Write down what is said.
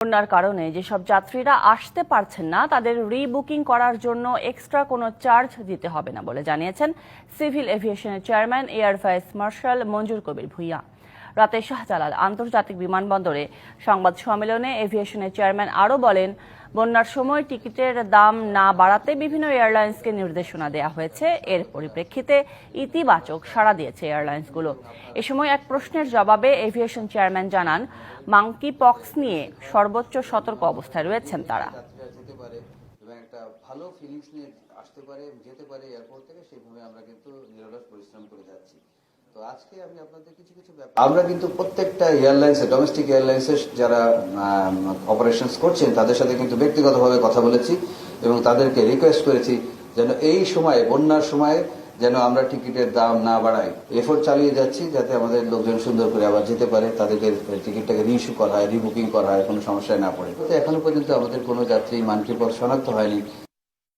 বন্যার কারণে যেসব যাত্রীরা আসতে পারছেন না তাদের রিবুকিং করার জন্য এক্সট্রা কোনো চার্জ দিতে হবে না বলে জানিয়েছেন সিভিল এভিয়েশনের chairman air vice marshal Manzur Kabir Bhuiyan. রাতে শাহজালাল আন্তর্জাতিক বিমানবন্দরে সংবাদ সম্মেলনে এভিয়েশনের চেয়ারম্যান আরও বলেন, বন্যার সময় টিকিটের দাম না বাড়াতে বিভিন্ন এয়ারলাইন্সকে নির্দেশনা দেওয়া হয়েছে। এর পরিপ্রেক্ষিতে ইতিবাচক সাড়া দিয়েছে এয়ারলাইন্সগুলো। এ সময় এক প্রশ্নের জবাবে এভিয়েশন চেয়ারম্যান জানান, মাঙ্কি পক্স নিয়ে সর্বোচ্চ সতর্ক অবস্থায় রয়েছেন তারা। ভালো ফিলিংস নিয়ে আসতে পারে, যেতে পারে এয়ারপোর্ট থেকে, সেইভাবে আমরা কিন্তু নিরলস পরিশ্রম করে যাচ্ছি। তো আজকে আমি আপনাদের কিছু ব্যাপার আমরা কিন্তু প্রত্যেকটা এয়ারলাইন্সে, ডোমেস্টিক এয়ারলাইন্সে যারা অপারেশনস করছেন তাদের সাথে কিন্তু ব্যক্তিগতভাবে কথা বলেছি এবং তাদেরকে রিকোয়েস্ট করেছি যেন এই সময়ে, বন্যার সময়ে যেন আমরা টিকিটের দাম না বাড়াই। এফোর্ট চালিয়ে যাচ্ছি যাতে আমাদের লোকজন সুন্দর করে আবার যেতে পারে, তাদেরকে টিকিটটাকে রিইস্যু করা হয়, রিবুকিং করা হয়, কোনো সমস্যায় না পড়ে। এখনো পর্যন্ত আমাদের কোনো যাত্রী মানকি পক্স শনাক্ত হয়নি।